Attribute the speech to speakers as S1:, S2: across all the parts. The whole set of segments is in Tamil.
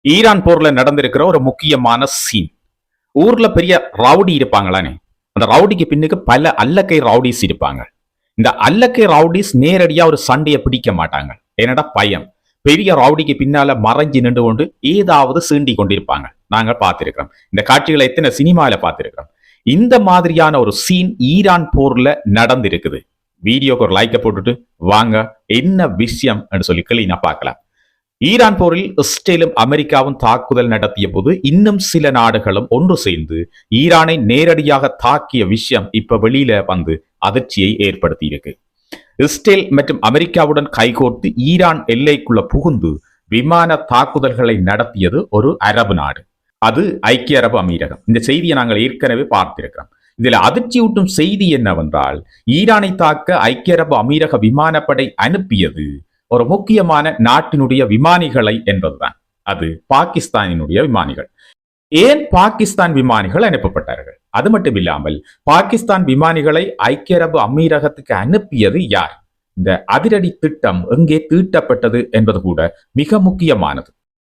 S1: ஈரான் போர்ல நடந்திருக்கிற ஒரு முக்கியமான சீன். ஊர்ல பெரிய ரவுடி இருப்பாங்களானே, அந்த ரவுடிக்கு பின்னுக்கு பல அல்லக்கை ரவுடிஸ் இருப்பாங்க. இந்த அல்லக்கை ரவுடிஸ் நேரடியா ஒரு சண்டையை பிடிக்க மாட்டாங்க. என்னடா பயம், பெரிய ரவுடிக்கு பின்னால மறைஞ்சு நின்று கொண்டு ஏதாவது சீண்டி கொண்டிருப்பாங்க. நாங்க பார்த்திருக்கிறோம், இந்த காட்சிகளை எத்தனை சினிமால பார்த்திருக்கிறோம். இந்த மாதிரியான ஒரு சீன் ஈரான் போர்ல நடந்திருக்குது. வீடியோக்கு ஒரு லைக்கை போட்டுட்டு வாங்க என்ன விஷயம் சொல்லி கிளீனா பார்க்கலாம். ஈரான் போரில் இஸ்ரேலும் அமெரிக்காவும் தாக்குதல் நடத்திய போது இன்னும் சில நாடுகளும் ஒன்று சேர்ந்து ஈரானை நேரடியாக தாக்கிய விஷயம் இப்ப வெளியில வந்து அதிர்ச்சியை ஏற்படுத்தி இருக்கு. இஸ்ரேல் மற்றும் அமெரிக்காவுடன் கைகோர்த்து ஈரான் எல்லைக்குள்ள புகுந்து விமான தாக்குதல்களை நடத்தியது ஒரு அரபு நாடு, அது ஐக்கிய அரபு அமீரகம். இந்த செய்தியை நாங்கள் ஏற்கனவே பார்த்திருக்கிறோம். இதுல அதிர்ச்சியூட்டும் செய்தி என்னவென்றால், ஈரானை தாக்க ஐக்கிய அரபு அமீரக விமானப்படை அனுப்பியது ஒரு முக்கியமான நாட்டினுடைய விமானிகளை என்பதுதான். அது பாகிஸ்தானினுடைய விமானிகள். ஏன் பாகிஸ்தான் விமானிகள் அனுப்பப்பட்டார்கள்? அது மட்டும் இல்லாமல் பாகிஸ்தான் விமானிகளை ஐக்கிய அரபு அமீரகத்துக்கு அனுப்பியது யார்? இந்த அதிரடி திட்டம் எங்கே தீட்டப்பட்டது என்பது கூட மிக முக்கியமானது.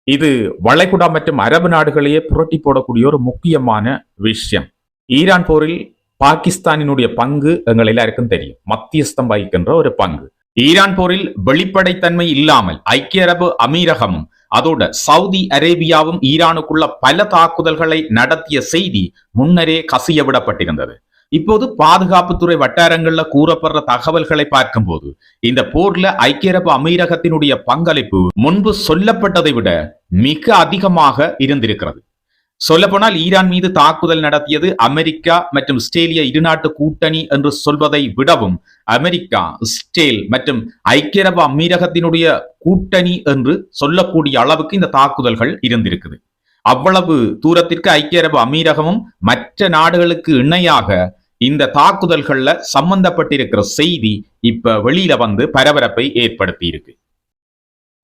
S1: இது வளைகுடா மற்றும் அரபு நாடுகளையே புரட்டி போடக்கூடிய ஒரு முக்கியமான விஷயம். ஈரான் போரில் பாகிஸ்தானினுடைய பங்கு எங்கள் எல்லாருக்கும் தெரியும், மத்தியஸ்தம் வகிக்கின்ற ஒரு பங்கு. ஈரான் போரில் வெளிப்படைத்தன்மை இல்லாமல் ஐக்கிய அரபு அமீரகமும் அதோட சவுதி அரேபியாவும் ஈரானுக்குள்ள பல தாக்குதல்களை நடத்திய செய்தி முன்னரே கசிய விடப்பட்டிருந்தது. இப்போது பாதுகாப்புத்துறை வட்டாரங்கள்ல கூறப்படுற தகவல்களை பார்க்கும்போது இந்த போர்ல ஐக்கிய அரபு அமீரகத்தினுடைய பங்களிப்பு முன்பு சொல்லப்பட்டதை விட மிக அதிகமாக இருந்திருக்கிறது. சொல்லப்போனால் ஈரான் மீது தாக்குதல் நடத்தியது அமெரிக்கா மற்றும் இஸ்ரேலிய இருநாட்டு கூட்டணி என்று சொல்வதை விடவும் அமெரிக்கா, இஸ்ரேல் மற்றும் ஐக்கிய அரபு அமீரகத்தினுடைய கூட்டணி என்று சொல்லக்கூடிய அளவுக்கு இந்த தாக்குதல்கள் இருந்திருக்குது. அவ்வளவு தூரத்திற்கு ஐக்கிய அரபு அமீரகமும் மற்ற நாடுகளுக்கு இணையாக இந்த தாக்குதல்கள்ல சம்பந்தப்பட்டிருக்கிற செய்தி இப்ப வெளியில வந்து பரபரப்பை ஏற்படுத்தி இருக்கு.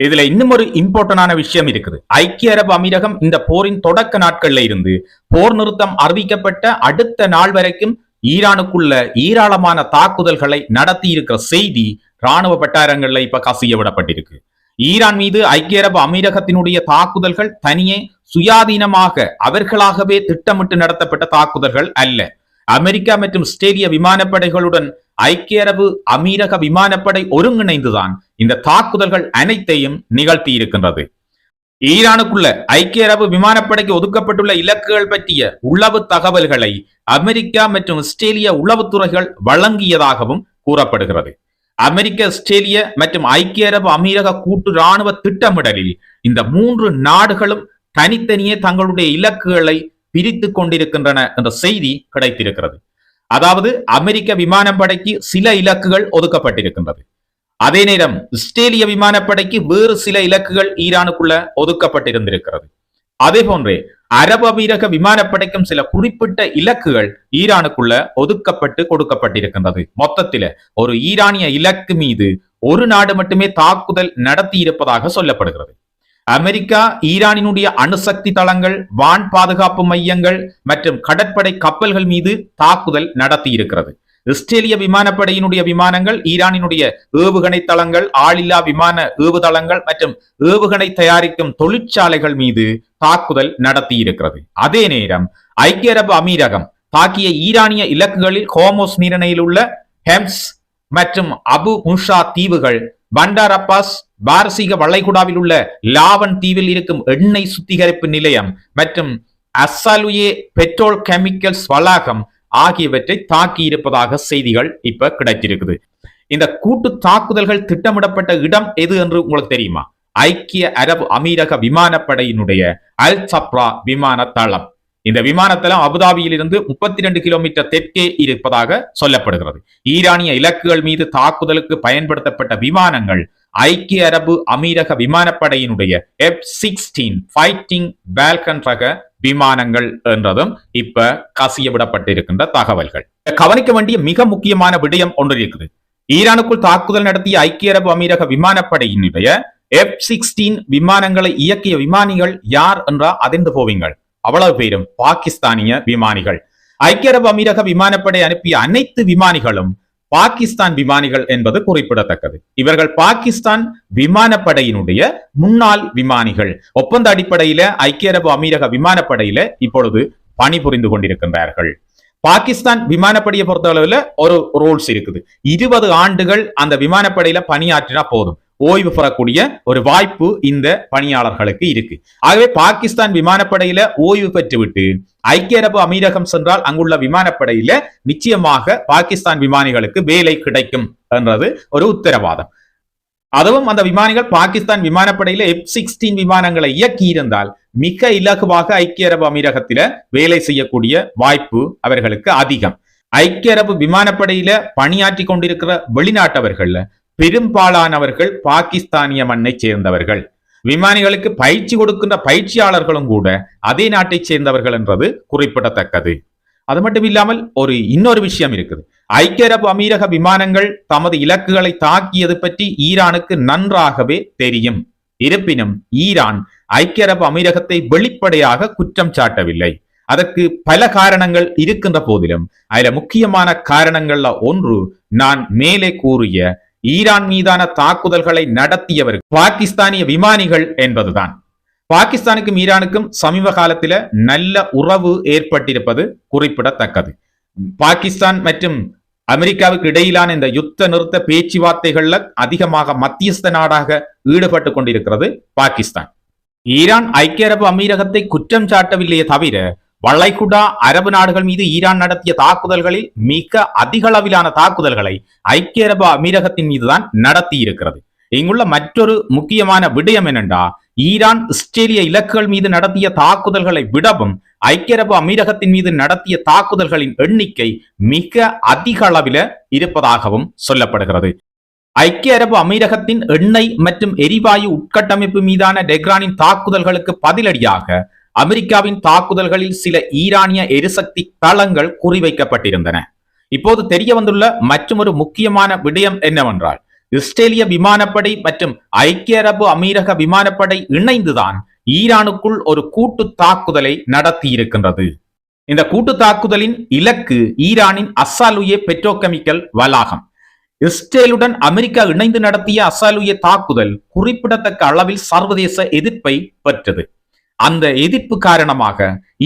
S1: இதுல இன்னும் ஒரு இம்பார்ட்டன்டான விஷயம் இருக்குது. ஐக்கிய அரபு அமீரகம் இந்த போரின் தொடக்க நாட்கள்ல இருந்து போர் நிறுத்தம் அறிவிக்கப்பட்ட அடுத்த நாள் வரைக்கும் ஈரானுக்குள்ள ஏராளமான தாக்குதல்களை நடத்தி இருக்கிற செய்தி ராணுவ வட்டாரங்கள்ல இப்ப கசிய விடப்பட்டிருக்கு. ஈரான் மீது ஐக்கிய அரபு அமீரகத்தினுடைய தாக்குதல்கள் தனியே சுயாதீனமாக அவர்களாகவே திட்டமிட்டு நடத்தப்பட்ட தாக்குதல்கள் அல்ல. அமெரிக்கா மற்றும் இஸ்ரேலிய விமானப்படைகளுடன் ஐக்கிய அரபு அமீரக விமானப்படை ஒருங்கிணைந்துதான் இந்த தாக்குதல்கள் அனைத்தையும் நிகழ்த்தி இருக்கின்றது. ஈரானுக்குள்ள ஐக்கிய அரபு விமானப்படைக்கு ஒதுக்கப்பட்டுள்ள இலக்குகள் பற்றிய உளவு தகவல்களை அமெரிக்கா மற்றும் இஸ்ரேலிய உளவுத்துறைகள் வழங்கியதாகவும் கூறப்படுகிறது. அமெரிக்க, இஸ்ரேலிய மற்றும் ஐக்கிய அரபு அமீரக கூட்டு ராணுவ திட்டமிடலில் இந்த மூன்று நாடுகளும் தனித்தனியே தங்களுடைய இலக்குகளை பிரித்து கொண்டிருக்கின்றன என்ற செய்தி கிடைத்திருக்கிறது. அதாவது அமெரிக்க விமானப்படைக்கு சில இலக்குகள் ஒதுக்கப்பட்டிருக்கின்றது. அதே நேரம் இஸ்ரேலிய விமானப்படைக்கு வேறு சில இலக்குகள் ஈரானுக்குள்ள ஒதுக்கப்பட்டிருந்திருக்கிறது. அதே போன்றே அரபு அமீரக விமானப்படைக்கும் சில குறிப்பிட்ட இலக்குகள் ஈரானுக்குள்ள ஒதுக்கப்பட்டு கொடுக்கப்பட்டிருக்கின்றது. மொத்தத்தில ஒரு ஈரானிய இலக்கு மீது ஒரு நாடு மட்டுமே தாக்குதல் நடத்தி இருப்பதாக சொல்லப்படுகிறது. அமெரிக்கா ஈரானினுடைய அணுசக்தி தளங்கள், வான் பாதுகாப்பு மையங்கள் மற்றும் கடற்படை கப்பல்கள் மீது தாக்குதல் நடத்தி இருக்கிறது. இஸ்ரேலிய விமானப்படையினுடைய விமானங்கள் ஈரானினுடைய ஏவுகணை தளங்கள், ஆளில்லா விமான ஏவுதளங்கள் மற்றும் ஏவுகணை தயாரிக்கும் தொழிற்சாலைகள் மீது தாக்குதல் நடத்தி இருக்கிறது. அதே நேரம் ஐக்கிய அரபு அமீரகம் தாக்கிய ஈரானிய இலக்குகளில் ஹோமோஸ் நீரிணையில் உள்ள ஹெம்ஸ் மற்றும் அபு முஷா தீவுகள், பண்டார் அப்பாஸ், பாரசீக வளைகுடாவில் உள்ள லாவன் தீவில் இருக்கும் எண்ணெய் சுத்திகரிப்பு நிலையம் மற்றும் அசாலுயே பெட்ரோல் கெமிக்கல்ஸ் வளாகம் ஆகியவற்றை தாக்கி இருப்பதாக செய்திகள் இப்ப கிடைச்சிருக்குது. இந்த கூட்டு தாக்குதல்கள் திட்டமிடப்பட்ட இடம் எது என்று உங்களுக்கு தெரியுமா? ஐக்கிய அரபு அமீரக விமானப்படையினுடைய அல் சப்ரா விமான தளம். இந்த விமானத்தளம் அபுதாபியில் இருந்து 32 கிலோமீட்டர் தெற்கே இருப்பதாக சொல்லப்படுகிறது. ஈரானிய இலக்குகள் மீது தாக்குதலுக்கு பயன்படுத்தப்பட்ட விமானங்கள் ஐக்கிய அரபு அமீரக விமானப்படையினுடைய F-16 ஃபைட்டிங் பால்கன் ரக விமானங்கள் என்றதும் இப்ப கசிய விடப்பட்டிருக்கின்ற தகவல்கள். கவனிக்க வேண்டிய மிக முக்கியமான விடயம் ஒன்று இருக்குது. ஈரானுக்குள் தாக்குதல் நடத்திய ஐக்கிய அரபு அமீரக விமானப்படையினுடைய F-16 விமானங்களை இயக்கிய விமானிகள் யார் என்றா அதிர்ந்து போவீங்கள். அவ்வளவு பேரும் பாகிஸ்தானிய விமானிகள். ஐக்கிய அரபு அமீரக விமானப்படை அனுப்பிய அனைத்து விமானிகளும் பாகிஸ்தான் விமானிகள் என்பது குறிப்பிடத்தக்கது. இவர்கள் பாகிஸ்தான் விமானப்படையினுடைய முன்னாள் விமானிகள். ஒப்பந்த அடிப்படையில ஐக்கிய அரபு அமீரக விமானப்படையில இப்பொழுது பணிபுரிந்து கொண்டிருக்கின்றார்கள். பாகிஸ்தான் விமானப்படையை பொறுத்தளவுல ஒரு ரூல்ஸ் இருக்குது. 20 ஆண்டுகள் அந்த விமானப்படையில பணியாற்றினா போதும், ஓய்வு பெறக்கூடிய ஒரு வாய்ப்பு இந்த பணியாளர்களுக்கு இருக்கு. ஆகவே பாகிஸ்தான் விமானப்படையில ஓய்வு பெற்றுவிட்டு ஐக்கிய அரபு அமீரகம் சென்றால் அங்குள்ள விமானப்படையில நிச்சயமாக பாகிஸ்தான் விமானிகளுக்கு வேலை கிடைக்கும் என்றது ஒரு உத்தரவாதம். அதுவும் அந்த விமானிகள் பாகிஸ்தான் விமானப்படையில F-16 விமானங்களை இயக்கி இருந்தால் மிக இலகுவாக ஐக்கிய அரபு அமீரகத்தில வேலை செய்யக்கூடிய வாய்ப்பு அவர்களுக்கு அதிகம். ஐக்கிய அரபு விமானப்படையில பணியாற்றி கொண்டிருக்கிற வெளிநாட்டவர்கள் பெரும்பாலானவர்கள் பாகிஸ்தானிய மண்ணை சேர்ந்தவர்கள். விமானிகளுக்கு பயிற்சி கொடுக்கின்ற பயிற்சியாளர்களும் கூட அதே நாட்டை சேர்ந்தவர்கள் என்றது குறிப்பிடத்தக்கது. அது மட்டும் இல்லாமல் இன்னொரு விஷயம் இருக்குது. ஐக்கிய அரபு அமீரக விமானங்கள் தமது இலக்குகளை தாக்கியது பற்றி ஈரானுக்கு நன்றாகவே தெரியும். இருப்பினும் ஈரான் ஐக்கிய அரபு அமீரகத்தை வெளிப்படையாக குற்றம் சாட்டவில்லை. அதற்கு பல காரணங்கள் இருக்கின்ற போதிலும் அதுல முக்கியமான காரணங்கள்ல ஒன்று நான் மேலே கூறிய ஈரான் மீதான தாக்குதல்களை நடத்தியவர் பாகிஸ்தானிய விமானிகள் என்பதுதான். பாகிஸ்தானுக்கும் ஈரானுக்கும் சமீப காலத்தில நல்ல உறவு ஏற்பட்டிருப்பது குறிப்பிடத்தக்கது. பாகிஸ்தான் மற்றும் அமெரிக்காவுக்கு இடையிலான இந்த யுத்த நிறுத்த பேச்சுவார்த்தைகள்ல அதிகமாக மத்தியஸ்த நாடாக ஈடுபட்டு கொண்டிருக்கிறது பாகிஸ்தான். ஈரான் ஐக்கிய அரபு அமீரகத்தை குற்றம் சாட்டவில்லையே தவிர வளைகுடா அரபு நாடுகள் மீது ஈரான் நடத்திய தாக்குதல்களில் மிக அதிக அளவிலான தாக்குதல்களை ஐக்கிய அரபு அமீரகத்தின் மீதுதான் நடத்தி இருக்கிறது. இங்குள்ள மற்றொரு முக்கியமான விடயம் என்னென்றா, ஈரான் இஸ்ரேலிய இலக்குகள் மீது நடத்திய தாக்குதல்களை விடவும் ஐக்கிய அரபு அமீரகத்தின் மீது நடத்திய தாக்குதல்களின் எண்ணிக்கை மிக அதிக அளவில் இருப்பதாகவும் சொல்லப்படுகிறது. ஐக்கிய அரபு அமீரகத்தின் எண்ணெய் மற்றும் எரிவாயு உட்கட்டமைப்பு மீதான டெஹ்ரானின் தாக்குதல்களுக்கு பதிலடியாக அமெரிக்காவின் தாக்குதல்களில் சில ஈரானிய எரிசக்தி தளங்கள் குறிவைக்கப்பட்டிருந்தன. இப்போது தெரிய வந்துள்ள மற்றொரு முக்கியமான விடயம் என்னவென்றால், இஸ்ரேலிய விமானப்படை மற்றும் ஐக்கிய அரபு அமீரக விமானப்படை இணைந்துதான் ஈரானுக்குள் ஒரு கூட்டு தாக்குதலை நடத்தி இருக்கின்றது. இந்த கூட்டு தாக்குதலின் இலக்கு ஈரானின் அஸ்ஸாலுயே பெட்ரோகெமிக்கல் வளாகம். இஸ்ரேலுடன் அமெரிக்கா இணைந்து நடத்திய அஸ்ஸாலுயே தாக்குதல் குறிப்பிடத்தக்க அளவில் சர்வதேச எதிர்ப்பை பெற்றது. அந்த எதிர்ப்பு காரணமாக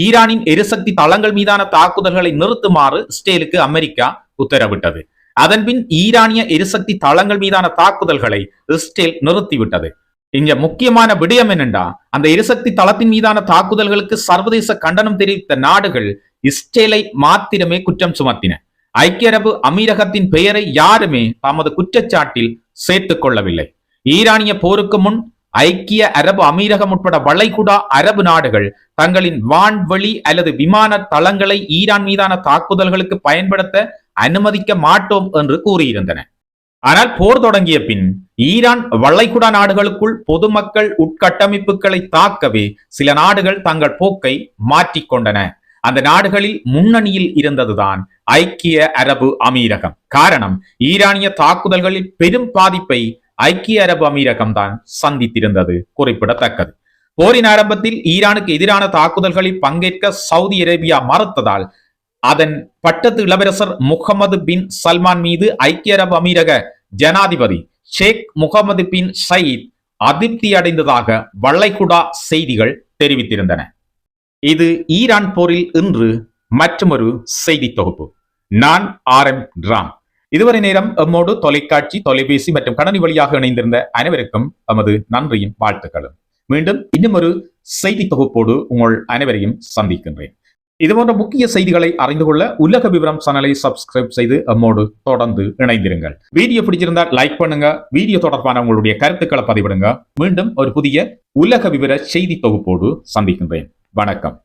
S1: ஈரானின் எரிசக்தி தளங்கள் மீதான தாக்குதல்களை நிறுத்துமாறு இஸ்ரேலுக்கு அமெரிக்கா உத்தரவிட்டது. அதன்பின் ஈரானிய எரிசக்தி தளங்கள் மீதான தாக்குதல்களை இஸ்ரேல் நிறுத்திவிட்டது. இங்க முக்கியமான விடயம் என்னென்றா, அந்த எரிசக்தி தளத்தின் மீதான தாக்குதல்களுக்கு சர்வதேச கண்டனம் தெரிவித்த நாடுகள் இஸ்ரேலை மாத்திரமே குற்றம் சுமத்தின. ஐக்கிய அரபு அமீரகத்தின் பெயரை யாருமே தமது குற்றச்சாட்டில் சேர்த்துக் கொள்ளவில்லை. ஈரானிய போருக்கு முன் ஐக்கிய அரபு அமீரகம் உட்பட வளைகுடா அரபு நாடுகள் தங்களின் வான்வெளி அல்லது விமான தளங்களை ஈரான் மீதான தாக்குதல்களுக்கு பயன்படுத்த அனுமதிக்க மாட்டோம் என்று கூறியிருந்தன. ஆனால் போர் தொடங்கிய பின் ஈரான் வளைகுடா நாடுகளுக்குள் பொதுமக்கள் உட்கட்டமைப்புகளை தாக்கவே சில நாடுகள் தங்கள் போக்கை மாற்றிக்கொண்டன. அந்த நாடுகளில் முன்னணியில் இருந்ததுதான் ஐக்கிய அரபு அமீரகம். காரணம், ஈரானிய தாக்குதல்களில் பெரும் பாதிப்பை ஐக்கிய அரபு அமீரகம் தான் சந்தித்திருந்தது குறிப்பிடத்தக்கது. போரின் ஆரம்பத்தில் ஈரானுக்கு எதிரான தாக்குதல்களில் பங்கேற்க சவுதி அரேபியா மறுத்ததால் அதன் பட்டத்து இளவரசர் முகமது பின் சல்மான் மீது ஐக்கிய அரபு அமீரக ஜனாதிபதி ஷேக் முகமது பின் சயீத் அதிருப்தி அடைந்ததாக வளைகுடா செய்திகள் தெரிவித்திருந்தன. இது ஈரான் போரில் இன்று மற்றொரு செய்தி தொகுப்பு. நான் RM ராம். இதுவரை நேரம் எம்மோடு தொலைக்காட்சி, தொலைபேசி மற்றும் கணனி வழியாக இணைந்திருந்த அனைவருக்கும் எமது நன்றியும் வாழ்த்துக்களும். மீண்டும் இன்னும் ஒரு செய்தி தொகுப்போடு உங்கள் அனைவரையும் சந்திக்கின்றேன். இதுபோன்ற முக்கிய செய்திகளை அறிந்து கொள்ள உலக விவரம் சேனலை சப்ஸ்கிரைப் செய்து எம்மோடு தொடர்ந்து இணைந்திருங்கள். வீடியோ பிடிச்சிருந்தால் லைக் பண்ணுங்க. வீடியோ தொடர்பான உங்களுடைய கருத்துக்களை பதிவிடுங்க. மீண்டும் ஒரு புதிய உலக விவர செய்தி தொகுப்போடு சந்திக்கின்றேன். வணக்கம்.